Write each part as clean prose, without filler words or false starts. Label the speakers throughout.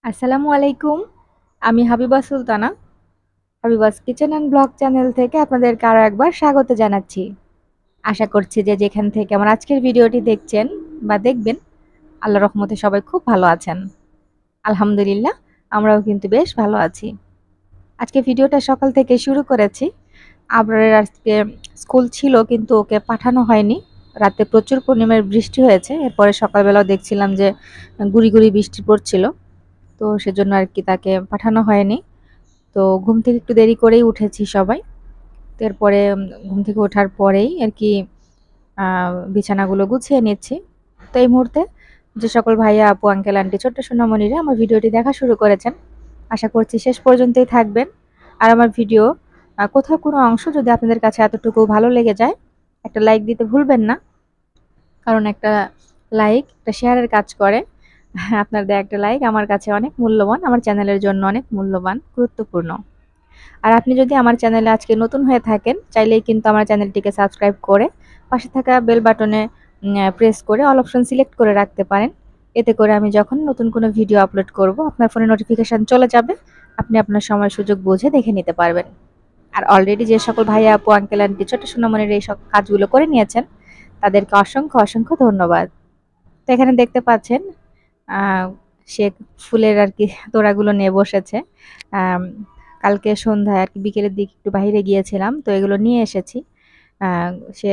Speaker 1: আসসালামু আলাইকুম। আমি Habiba Sultana. Habiba's kitchen and blog channel থেকে আপনাদেরকে আরো একবার স্বাগত জানাচ্ছি। আশা করছি যে যেখান থেকে আমার আজকের ভিডিওটি দেখছেন বা দেখবেন, আল্লাহর রহমতে সবাই খুব ভালো আছেন। আলহামদুলিল্লাহ, আমরাও কিন্তু বেশ ভালো আছি। আজকে ভিডিওটা সকাল থেকে শুরু করেছি। আবরারের আজকে স্কুল ছিল কিন্তু ওকে পাঠানো হয়নি। রাতে প্রচুর পরিমাণে বৃষ্টি হয়েছে। এরপরে সকালবেলাও দেখছিলাম যে গুড়ি গুড়ি বৃষ্টি পড়ছিল। তো সেজন্য আর কি তাকে পাঠানো হয়নি। তো ঘুম থেকে একটু দেরি করেই উঠেছি সবাই। তো এরপরে ঘুম থেকে ওঠার পরেই আর কি বিছানাগুলো গুছিয়ে নিচ্ছি। তো এই মুহূর্তে যে সকল ভাইয়া আপু আঙ্কেল আন্টি ছোট্ট সোনামণিরা আমার ভিডিওটি দেখা শুরু করেছেন, আশা করছি শেষ পর্যন্তই থাকবেন। আর আমার ভিডিও কোথাও কোনো অংশ যদি আপনাদের কাছে এতটুকু ভালো লেগে যায়, একটা লাইক দিতে ভুলবেন না। কারণ একটা লাইক একটা শেয়ারের কাজ করে। আপনার দেয়া একটা লাইক আমার কাছে অনেক মূল্যবান, আমার চ্যানেলের জন্য অনেক মূল্যবান, গুরুত্বপূর্ণ। আর আপনি যদি আমার চ্যানেলে আজকে নতুন হয়ে থাকেন, চাইলেই কিন্তু আমার চ্যানেলটিকে সাবস্ক্রাইব করে পাশে থাকা বেল বাটনে প্রেস করে অল অপশন সিলেক্ট করে রাখতে পারেন। এতে করে আমি যখন নতুন কোনো ভিডিও আপলোড করব, আপনার ফোনে নোটিফিকেশন চলে যাবে। আপনি আপনার সময় সুযোগ বুঝে দেখে নিতে পারবেন। আর অলরেডি যে সকল ভাইয়া আপু আঙ্কেল আন্টি ছোট সোনামণির এই সব কাজগুলো করে নিয়েছেন, তাদেরকে অসংখ্য অসংখ্য ধন্যবাদ। তো এখানে দেখতে পাচ্ছেন আহ, সে ফুলের আর কি তোড়াগুলো নিয়ে বসেছে। আম, কালকে সন্ধ্যায় আর কি বিকেলের দিকে একটু বাইরে গিয়েছিলাম, তো এগুলো নিয়ে এসেছি। আহ, সে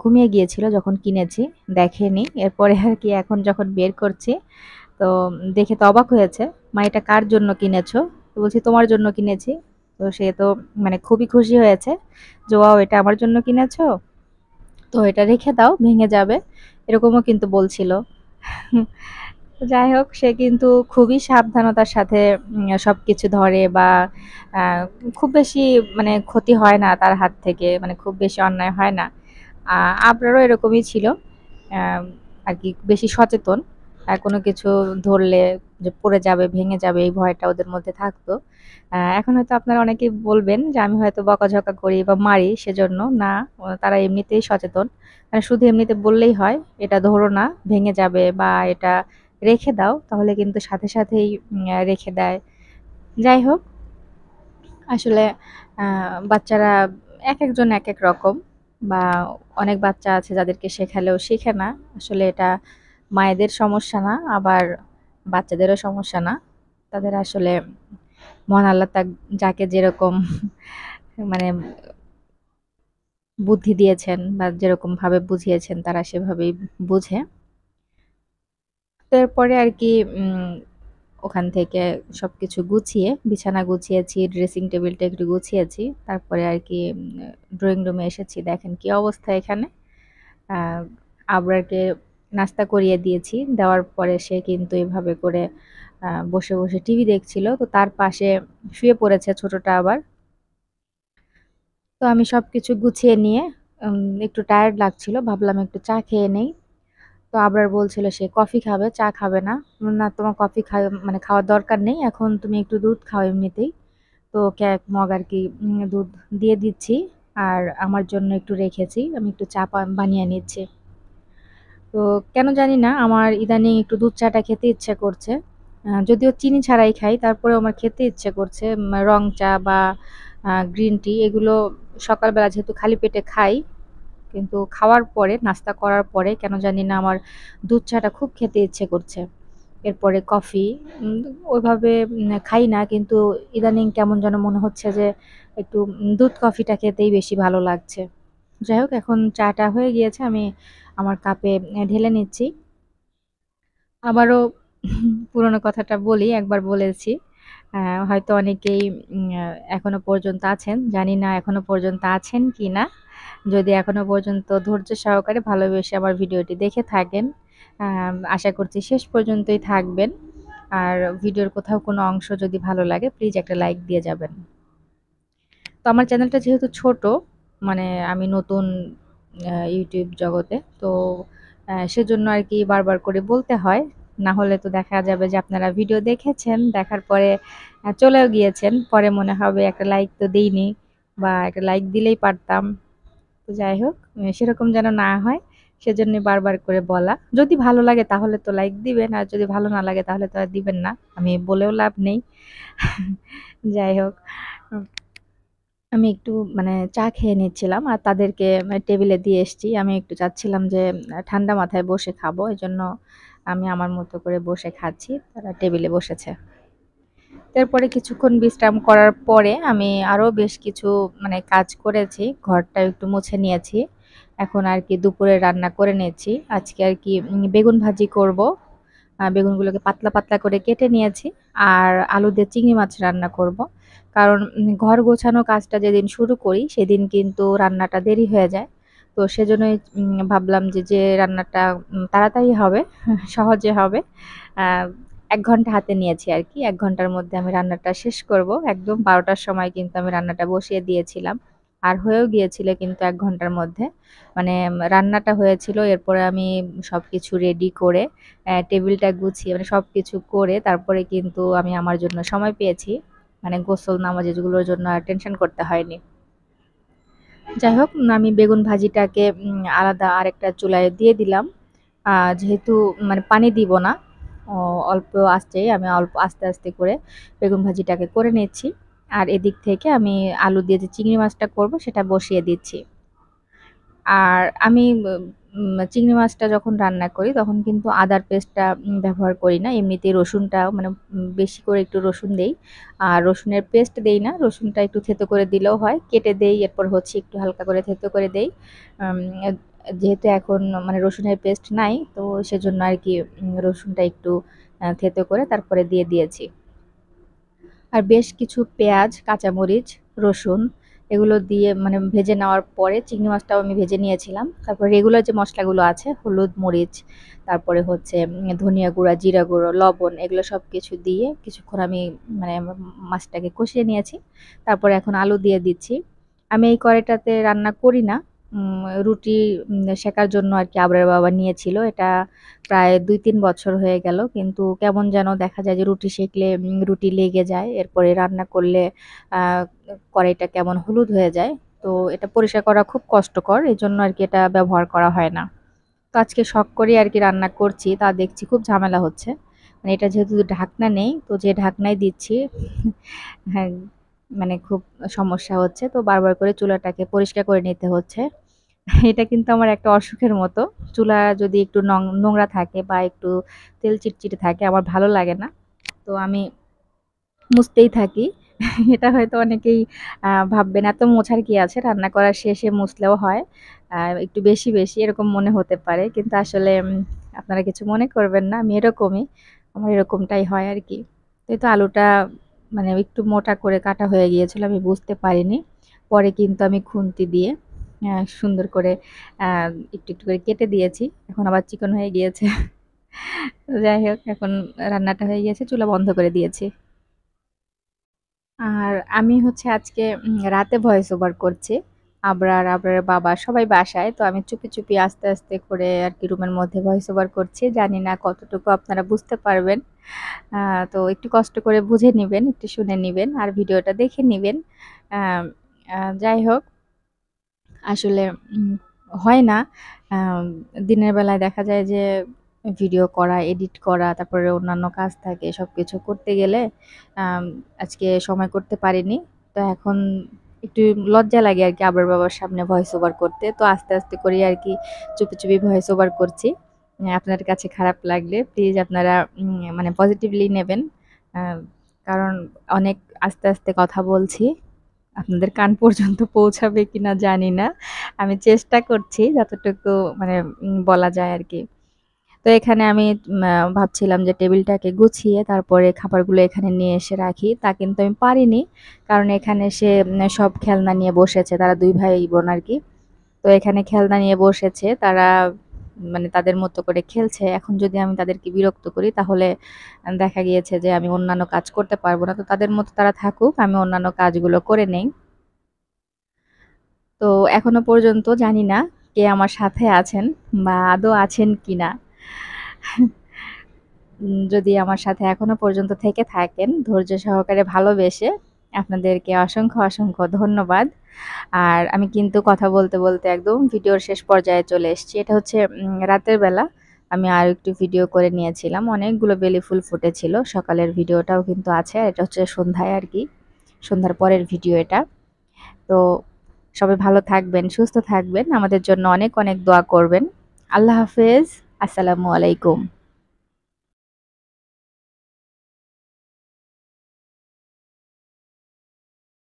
Speaker 1: ঘুমিয়ে গিয়েছিল যখন কিনেছি, দেখেনি। এরপরে আর কি এখন যখন বের করছি, তো দেখে তো অবাক হয়েছে। মা, এটা কার জন্য কিনেছো? তো বলছি তোমার জন্য কিনেছি। তো সে তো মানে খুবই খুশি হয়েছে যে ওয়াও, এটা আমার জন্য কিনেছো, তো এটা রেখে দাও, ভেঙে যাবে, এরকমও কিন্তু বলছিল। তো যাই হোক, সে কিন্তু খুবই সাবধানতার সাথে সবকিছু ধরে বা আহ, খুব বেশি মানে ক্ষতি হয় না তার হাত থেকে, মানে খুব বেশি অন্যায় হয় না। আপনারও এরকমই ছিল। আহ, আর কি বেশি সচেতন। কোনো কিছু ধরলে যে পড়ে যাবে ভেঙে যাবে এই ভয়টা ওদের মধ্যে থাকতো। এখন হয়তো আপনারা অনেকেই বলবেন যে আমি হয়তো বকাঝকা করি বা মারি, সেজন্য না। তারা এমনিতেই সচেতন। মানে শুধু এমনিতে বললেই হয় এটা ধরো না, ভেঙে যাবে, বা এটা রেখে দাও, তাহলে কিন্তু সাথে সাথেই রেখে দেয়। যাই হোক, আসলে বাচ্চারা একেকজন একেক রকম, বা অনেক বাচ্চা আছে যাদেরকে শেখালেও শিখে না। আসলে এটা মায়েদের সমস্যা না, আবার বাচ্চাদেরও সমস্যা না। তাদের আসলে মহান আল্লাহ তাক যাকে যেরকম মানে বুদ্ধি দিয়েছেন বা যেরকম ভাবে বুঝিয়েছেন, তারা সেভাবেই বুঝে। তো এরপরে আর কি ওখান থেকে সবকিছু গুছিয়ে বিছানা গুছিয়েছি, ড্রেসিং টেবিলটা একটু গুছিয়েছি। তারপরে আর কি ড্রয়িং রুমে এসেছি, দেখেন কি অবস্থা এখানে। আহ, আবরারকে নাস্তা করিয়ে দিয়েছি, দেওয়ার পরে সে কিন্তু এভাবে করে বসে বসে টিভি দেখছিল। তো তার পাশে শুয়ে পড়েছে ছোটটা আবার। তো আমি সবকিছু গুছিয়ে নিয়ে একটু টায়ার্ড লাগছিল, ভাবলাম একটু চা খেয়ে নেই। তো আবরার বলছিল সে কফি খাবে, চা খাবে না। না, তোমার কফি মানে খাওয়ার দরকার নেই, এখন তুমি একটু দুধ খাও এমনিতেই। তো ওকে এক মগ আর কি দুধ দিয়ে দিচ্ছি। আর আমার জন্য একটু রেখেছি, আমি একটু চা বানিয়ে নিচ্ছি। তো কেন জানি না আমার ইদানিং একটু দুধ চাটা খেতে ইচ্ছে করছে। যদিও চিনি ছাড়াই খাই, তারপরেও আমার খেতে ইচ্ছে করছে। রং চা বা গ্রিন টি এগুলো সকালবেলা যেহেতু খালি পেটে খাই, কিন্তু খাওয়ার পরে নাস্তা করার পরে কেন জানি না আমার দুধ চাটা খুব খেতে ইচ্ছে করছে। এরপরে কফি ওইভাবে খাই না, কিন্তু ইদানিং কেমন যেন মনে হচ্ছে যে একটু দুধ কফিটা খেতেই বেশি ভালো লাগছে। যাই হোক, এখন চাটা হয়ে গিয়েছে, আমি আমার কাপে ঢেলে নিচ্ছি। আবারও পুরোনো কথাটা বলি, একবার বলেছি। হয়তো অনেকেই এখনো পর্যন্ত আছেন, জানি না এখনো পর্যন্ত আছেন কি না। যদি এখনো পর্যন্ত ধৈর্য সহকারে ভালোবেসে আমার ভিডিওটি দেখে থাকেন, আশা করছি শেষ পর্যন্তই থাকবেন। আর ভিডিওর কোথাও কোনো অংশ যদি ভালো লাগে, প্লিজ একটা লাইক দিয়ে যাবেন। তো আমার চ্যানেলটা যেহেতু ছোট, মানে আমি নতুন ইউটিউব জগতে, তো সেজন্য আর কি বারবার করে বলতে হয়। না হলে তো দেখা যাবে যে আপনারা ভিডিও দেখেছেন, দেখার পরে চলেও গিয়েছেন, পরে মনে হবে একটা লাইক তো দেইনি, বা একটা লাইক দিলেই পারতাম। তো যাই হোক, সেরকম যেন না হয়, সেজন্যই বারবার করে বলা। যদি ভালো লাগে তাহলে তো লাইক দিবেন, আর যদি ভালো না লাগে তাহলে তো আর দিবেন না। আমি বলেও লাভ নেই। যাই হোক, উম আমি একটু মানে চা খেয়ে নিচ্ছিলাম আর তাদেরকে টেবিলে দিয়ে এসেছি। আমি একটু চাচ্ছিলাম যে ঠান্ডা মাথায় বসে খাবো। এজন্য আমি আমার মতো করে বসে খাচ্ছি। তারা টেবিলে বসেছে। তারপরে কিছুক্ষণ বিশ্রাম করার পরে আমি আরো বেশ কিছু মানে কাজ করেছি। ঘরটা একটু মুছে নিয়েছি। এখন আর কি দুপুরে রান্না করে নিয়েছি। আজকে আর কি বেগুন ভাজি করব। বেগুনগুলোকে পাতলা, পাতলা করে কেটে নিয়েছি। আর আলু দিয়ে চিংড়ি মাছ রান্না করব। কারণ ঘর গোছানো কাজটা যেদিন শুরু করি সেদিন কিন্তু রান্নাটা দেরি হয়ে যায়। তো সেজন্যই ভাবলাম যে রান্নাটা তাড়াতাড়ি হবে, সহজে হবে। আ ১ ঘন্টা হাতে নিয়েছি আরকি। ১ ঘন্টার মধ্যে আমি রান্নাটা শেষ করব। একদম ১২ টার সময় কিন্তু আমি রান্নাটা বসিয়ে দিয়েছিলাম। আর হয়েও গিয়েছিল কিন্তু ১ ঘন্টার মধ্যে। মানে রান্নাটা হয়েছিল, এরপরে আমি সবকিছু রেডি করে টেবিলটা গুছিয়ে মানে সবকিছু করে তারপরে কিন্তু আমি আমার জন্য সময় পেয়েছি। মানে গোসল নামাজ এগুলোর জন্য আর টেনশন করতে হয়নি। যাই হোক, আমি বেগুন ভাজিটাকে আলাদা আরেকটা চুলায় দিয়ে দিলাম। যেহেতু মানে পানি দিব না, অ অল্প আঁচেই আমি অল্প আস্তে, আস্তে করে বেগুন ভাজিটাকে করে নিচ্ছি। আর এদিক থেকে আমি আলু দিয়ে যে চিংড়ি মাছটা করব সেটা বসিয়ে দিচ্ছি। আর আমি চিংড়ি মাছটা যখন রান্না করি তখন কিন্তু আদার পেস্টটা ব্যবহার করি না। এমনিতেই রসুনটা মানে বেশি করে একটু রসুন দেই। আর রসুনের পেস্ট দেই না। রসুনটা একটু থেতো করে দিলেও হয়। কেটে দেই, এরপর হচ্ছে একটু হালকা করে থেতো করে দেই। আম এ যেহেতু এখন মানে রসুনের পেস্ট নাই, তো সেজন্য আরকি রসুনটা একটু থেতো করে তারপরে দিয়ে দিয়েছি। আর বেশ কিছু পেঁয়াজ, কাঁচামরিচ, রসুন এগুলো দিয়ে মানে ভেজে নেওয়ার পরে চিংড়ি মাছটাও আমি ভেজে নিয়েছিলাম। তারপর রেগুলার যে মসলাগুলো আছে হলুদ, মরিচ, তারপরে হচ্ছে ধনিয়া গুঁড়া, জিরা গুঁড়ো, লবণ এগুলো সবকিছু দিয়ে কিছুক্ষণ আমি মানে মাছটাকে কষিয়ে নিয়েছি। তারপরে এখন আলু দিয়ে দিচ্ছি। আমি এই কড়াইটাতে রান্না করি না। রুটি সেকার জন্য আরকি আবরার বাবা নিয়েছিল। এটা প্রায় ২-৩ বছর হয়ে গেল। কিন্তু কেমন যেন দেখা যায় যে রুটি সেঁকলে রুটি লেগে যায়। এরপরে রান্না করলে আ কড়াইটা কেমন হলুদ হয়ে যায়। তো এটা পরিষ্কার করা খুব কষ্টকর। এজন্য আরকি এটা ব্যবহার করা হয় না। তো আজকে শখ করেই আরকি রান্না করছি। তা দেখছি খুব ঝামেলা হচ্ছে। মানে এটা যেহেতু ঢাকনা নেই, তো যে ঢাকনায় দিচ্ছি হ্যাঁ, মানে খুব সমস্যা হচ্ছে। তো বারবার করে চুলাটাকে পরিষ্কার করে নিতে হচ্ছে। এটা কিন্তু আমার একটা অসুখের মতো। চুলা যদি একটু নোংরা থাকে বা একটু তেল চিটচিটে থাকে আমার ভালো লাগে না। তো আমি মুছতেই থাকি। এটা হয়তো অনেকেই ভাববেন এত মোছার কি আছে? রান্না করার শেষে মুছলেও হয়। আ একটু বেশি, বেশি এরকম মনে হতে পারে। কিন্তু আসলে আপনারা কিছু মনে করবেন না। আমি এরকমই। আমার এরকমটাই হয় আরকি। এই তো আলুটা মানে একটু মোটা করে কাটা হয়ে গিয়েছিল। আমি বুঝতে পারিনি। পরে কিন্তু আমি খুন্তি দিয়ে সুন্দর করে আ একটু, একটু করে কেটে দিয়েছি। এখন আবার চিকন হয়ে গিয়েছে। যাই হোক, এখন রান্নাটা হয়ে গিয়েছে। চুলা বন্ধ করে দিয়েছি। আর আমি হচ্ছে আজকে রাতে ভয়েস ওভার করছি। আবরারের বাবা সবাই বাসায়। তো আমি চুপি, চুপি আস্তে, আস্তে করে আরকি রুমের মধ্যে ভয়েস ওভার করছি। জানি না কতটুকু আপনারা বুঝতে পারবেন। আ তো একটু কষ্ট করে বুঝে নিবেন, একটু শুনে নিবেন আর ভিডিওটা দেখে নিবেন। আ আ যাই হোক, আসলে উম হয় না। আম দিনের বেলায় দেখা যায় যে ভিডিও করা, এডিট করা, তারপরে অন্যান্য কাজ থাকে। সবকিছু করতে গেলে আম আজকে সময় করতে পারিনি। তো এখন একটু লজ্জা লাগে আরকি আবরার বাবার সামনে ভয়েস ওভার করতে। তো আস্তে, আস্তে করেই আরকি চুপি, চুপি ভয়েস ওভার করছি। আপনাদের কাছে খারাপ লাগলে প্লিজ আপনারা মানে পজিটিভলি নেবেন। আ কারণ অনেক আস্তে, আস্তে কথা বলছি। আপনাদের কান পর্যন্ত পৌঁছাবে কিনা জানি না। আমি চেষ্টা করছি যতটুকু মানে বলা যায় আরকি। তো এখানে আমি ভাবছিলাম যে টেবিলটাকে গুছিয়ে তারপরে খাবারগুলো এখানে নিয়ে এসে রাখি। তা কিন্তু আমি পারিনি। কারণ এখানে এসে সব খেলনা নিয়ে বসেছে। তারা ২ ভাই বোন আরকি। তো এখানে খেলনা নিয়ে বসেছে। তারা মানে তাদের মতো করে খেলছে। এখন যদি আমি তাদেরকে বিরক্ত করি তাহলে দেখা গিয়েছে যে আমি অন্যান্য কাজ করতে পারব না। তো তাদের মতো তারা থাকুক, আমি অন্যান্য কাজগুলো করে নেই। তো এখনো পর্যন্ত জানি না কে আমার সাথে আছেন বা আদৌ আছেন কিনা। যদি আমার সাথে এখনো পর্যন্ত থেকে থাকেন ধৈর্য সহকারে ভালোবেসে আপনাদেরকে অসংখ্য, অসংখ্য ধন্যবাদ। আর আমি কিন্তু কথা বলতে বলতে একদম ভিডিওর শেষ পর্যায়ে চলে এসেছি। এটা হচ্ছে রাতের বেলা আমি আরো একটু ভিডিও করে নিয়েছিলাম। অনেকগুলো বেলি ফুল ফুটেছিল। সকালের ভিডিওটাও কিন্তু আছে। আর এটা হচ্ছে সন্ধ্যায় আর কি। সন্ধ্যার পরের ভিডিও এটা। তো সবাই ভালো থাকবেন, সুস্থ থাকবেন। আমাদের জন্য অনেক অনেক দোয়া করবেন। আল্লাহ হাফেজ। আসসালামু আলাইকুম।